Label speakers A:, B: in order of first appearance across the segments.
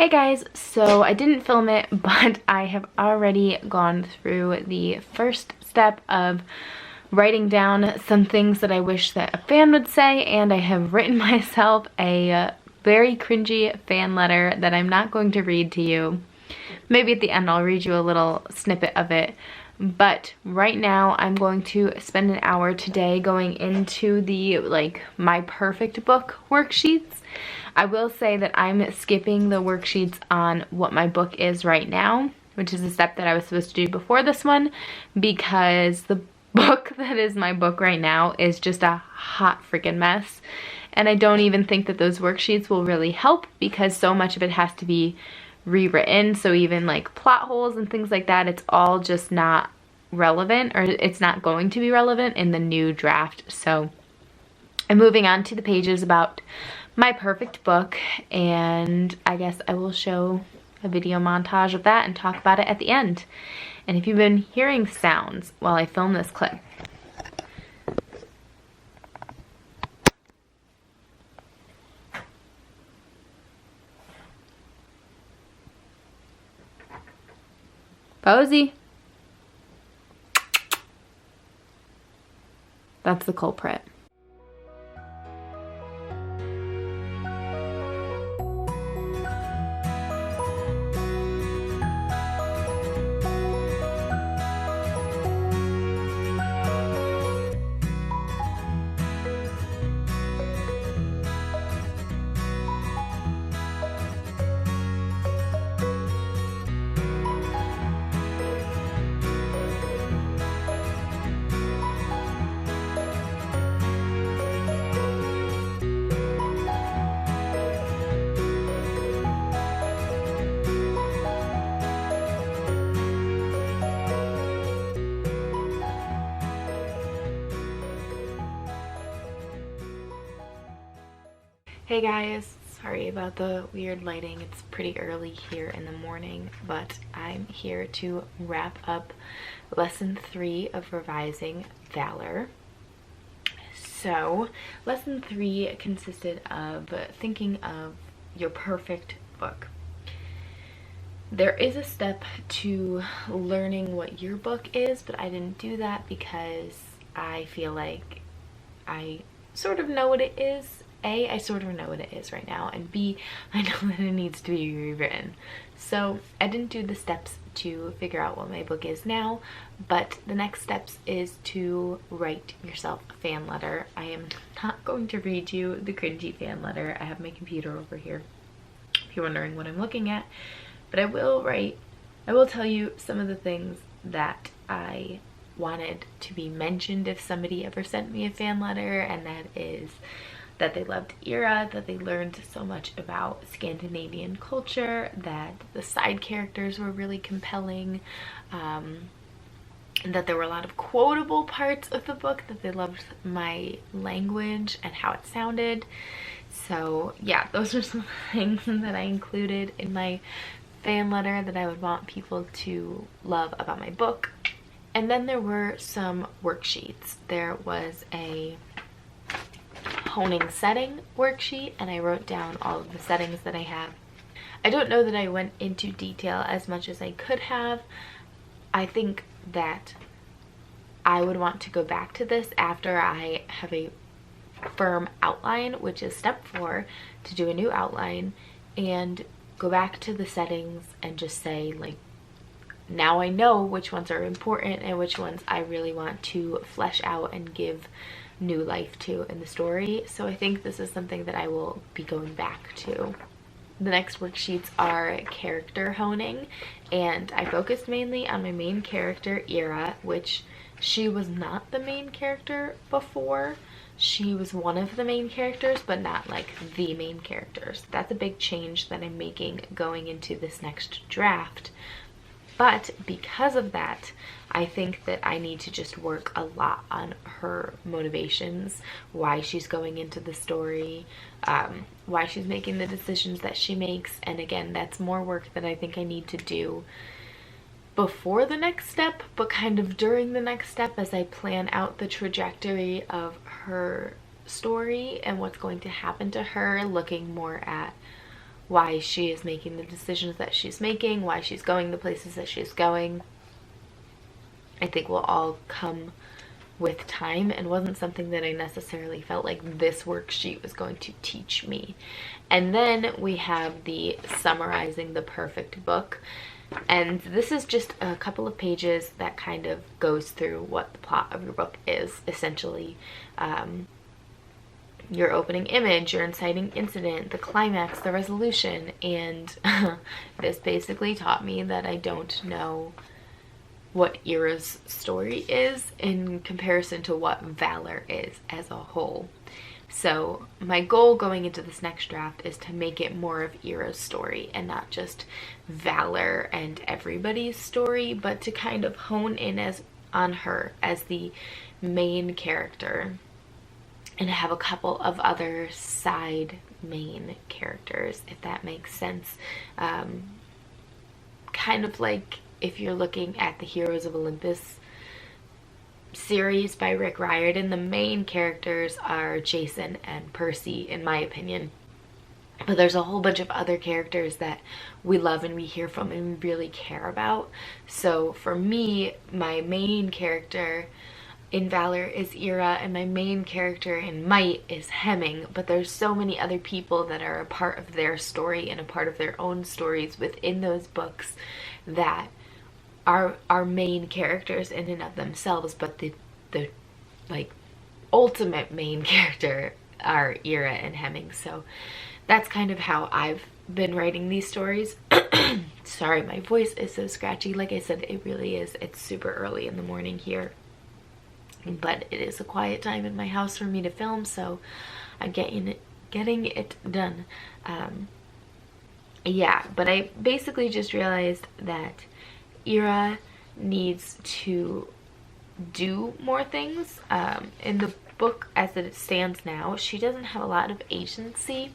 A: Hey guys, so I didn't film it, but I have already gone through the first step of writing down some things that I wish that a fan would say, and I have written myself a very cringy fan letter that I'm not going to read to you. Maybe at the end I'll read you a little snippet of it, but right now I'm going to spend an hour today going into the my perfect book worksheets. I will say that I'm skipping the worksheets on what my book is right now, which is a step that I was supposed to do before this one, because the book that is my book right now is just a hot freaking mess. And I don't even think that those worksheets will really help because so much of it has to be rewritten. So even like plot holes and things like that, it's all just not relevant, or it's not going to be relevant in the new draft. So I'm moving on to the pages about my perfect book, and I guess I will show a video montage of that and talk about it at the end. And if you've been hearing sounds while I film this clip, Posey, that's the culprit. Hey guys, sorry about the weird lighting. It's pretty early here in the morning, but I'm here to wrap up lesson 3 of revising Valor. So lesson 3 consisted of thinking of your perfect book. There is a step to learning what your book is, but I didn't do that because I feel like I sort of know what it is. A, I sort of know what it is right now, and B, I know that it needs to be rewritten. So I didn't do the steps to figure out what my book is now, but the next steps is to write yourself a fan letter. I am not going to read you the cringy fan letter. I have my computer over here if you're wondering what I'm looking at, but I will tell you some of the things that I wanted to be mentioned if somebody ever sent me a fan letter, and that is that they loved Era, that they learned so much about Scandinavian culture, that the side characters were really compelling, and that there were a lot of quotable parts of the book, that they loved my language and how it sounded. So yeah, those are some things that I included in my fan letter that I would want people to love about my book. And then there were some worksheets. There was a honing setting worksheet, and I wrote down all of the settings that I have. I don't know that I went into detail as much as I could have. I think that I would want to go back to this after I have a firm outline, which is step 4, to do a new outline, and go back to the settings and just say, like, now I know which ones are important and which ones I really want to flesh out and give new life to in the story. So I think this is something that I will be going back to. The next worksheets are character honing, and I focused mainly on my main character, Era, which she was not the main character before. She was one of the main characters, but not like the main characters. That's a big change that I'm making going into this next draft. But because of that, I think that I need to just work a lot on her motivations, why she's going into the story, why she's making the decisions that she makes. And again, that's more work that I think I need to do before the next step, but kind of during the next step as I plan out the trajectory of her story and what's going to happen to her, looking more at why she is making the decisions that she's making, why she's going the places that she's going, I think will all come with time, and wasn't something that I necessarily felt like this worksheet was going to teach me. And then we have the summarizing the perfect book, and this is just a couple of pages that kind of goes through what the plot of your book is, essentially. Your opening image, your inciting incident, the climax, the resolution, and this basically taught me that I don't know what Ira's story is in comparison to what Valor is as a whole. So my goal going into this next draft is to make it more of Ira's story and not just Valor and everybody's story, but to kind of hone in on her as the main character and have a couple of other side main characters, if that makes sense. Kind of like if you're looking at the Heroes of Olympus series by Rick Riordan, the main characters are Jason and Percy, in my opinion. But there's a whole bunch of other characters that we love and we hear from and we really care about. So for me, my main character in Valor is Ira, and my main character in Might is Hemming, but there's so many other people that are a part of their story and a part of their own stories within those books that are main characters in and of themselves, but the like ultimate main character are Ira and Hemming. So that's kind of how I've been writing these stories. Sorry, my voice is so scratchy. Like I said, it really is. It's super early in the morning here, but it is a quiet time in my house for me to film, so I'm getting it done. Yeah, but I basically just realized that Ira needs to do more things. In the book as it stands now, she doesn't have a lot of agency.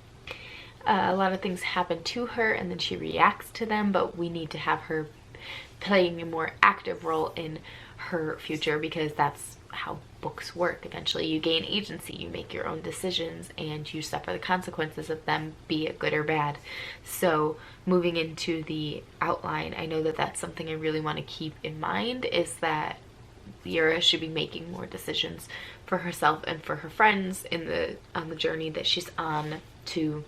A: A lot of things happen to her and then she reacts to them, but we need to have her playing a more active role in her future, because that's how books work. Eventually you gain agency, you make your own decisions, and you suffer the consequences of them, be it good or bad. So moving into the outline, I know that that's something I really want to keep in mind, is that Ira should be making more decisions for herself and for her friends on the journey that she's on to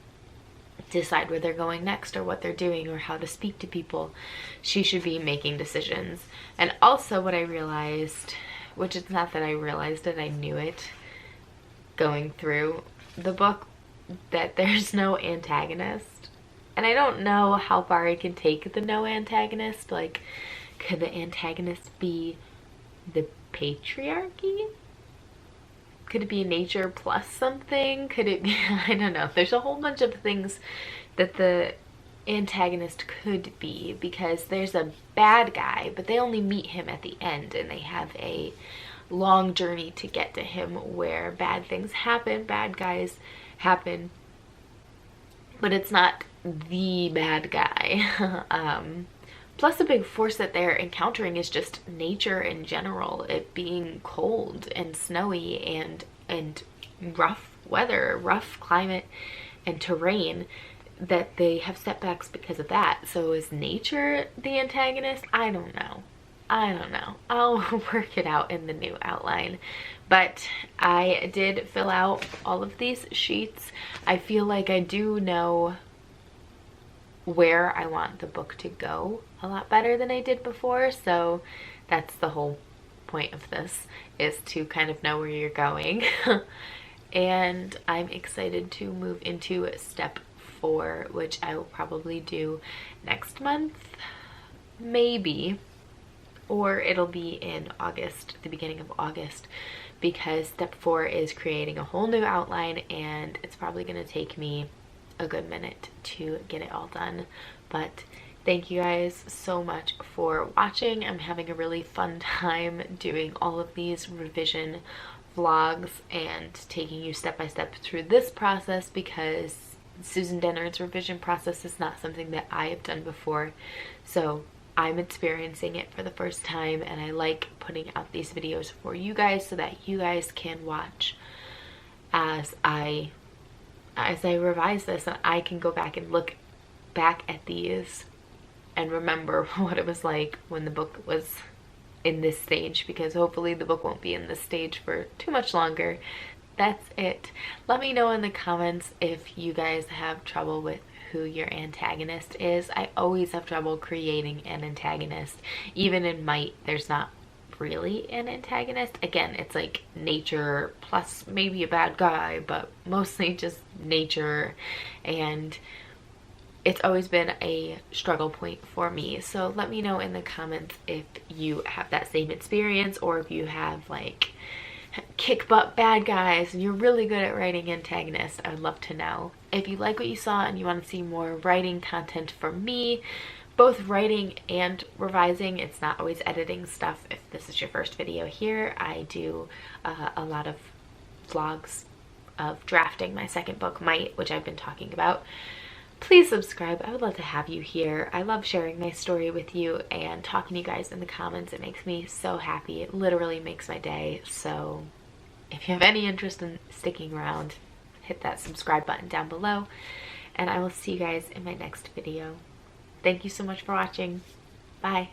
A: decide where they're going next or what they're doing or how to speak to people. She should be making decisions. And also what I realized, which it's not that I realized it, I knew it going through the book, that there's no antagonist. And I don't know how far I can take the no antagonist. Like, could the antagonist be the patriarchy? Could it be nature plus something? Could it be, I don't know. There's a whole bunch of things that the antagonist could be, because there's a bad guy, but they only meet him at the end, and they have a long journey to get to him where bad things happen, bad guys happen, but it's not the bad guy. Plus a big force that they're encountering is just nature in general, it being cold and snowy and rough weather, rough climate and terrain, that they have setbacks because of that. So is nature the antagonist? I don't know. I'll work it out in the new outline. But I did fill out all of these sheets. I feel like I do know where I want the book to go a lot better than I did before, so that's the whole point of this, is to kind of know where you're going. And I'm excited to move into step 4, which I will probably do next month, maybe, or it'll be in August, the beginning of August, because step 4 is creating a whole new outline, and it's probably going to take me a good minute to get it all done. But thank you guys so much for watching. I'm having a really fun time doing all of these revision vlogs and taking you step by step through this process, because Susan Dennard's revision process is not something that I have done before, so I'm experiencing it for the first time, and I like putting out these videos for you guys so that you guys can watch as I revise this, and I can go back and look back at these and remember what it was like when the book was in this stage, because hopefully the book won't be in this stage for too much longer. That's it. Let me know in the comments if you guys have trouble with who your antagonist is. I always have trouble creating an antagonist. Even in Might, there's not really an antagonist. Again, it's like nature plus maybe a bad guy, but mostly just nature, and it's always been a struggle point for me. So let me know in the comments if you have that same experience, or if you have like kick butt bad guys and you're really good at writing antagonists. I would love to know. If you like what you saw and you want to see more writing content from me, both writing and revising, it's not always editing stuff. If this is your first video here, I do a lot of vlogs of drafting my second book, Might, which I've been talking about. Please subscribe. I would love to have you here. I love sharing my story with you and talking to you guys in the comments. It makes me so happy. It literally makes my day. So if you have any interest in sticking around, hit that subscribe button down below, and I will see you guys in my next video. Thank you so much for watching. Bye.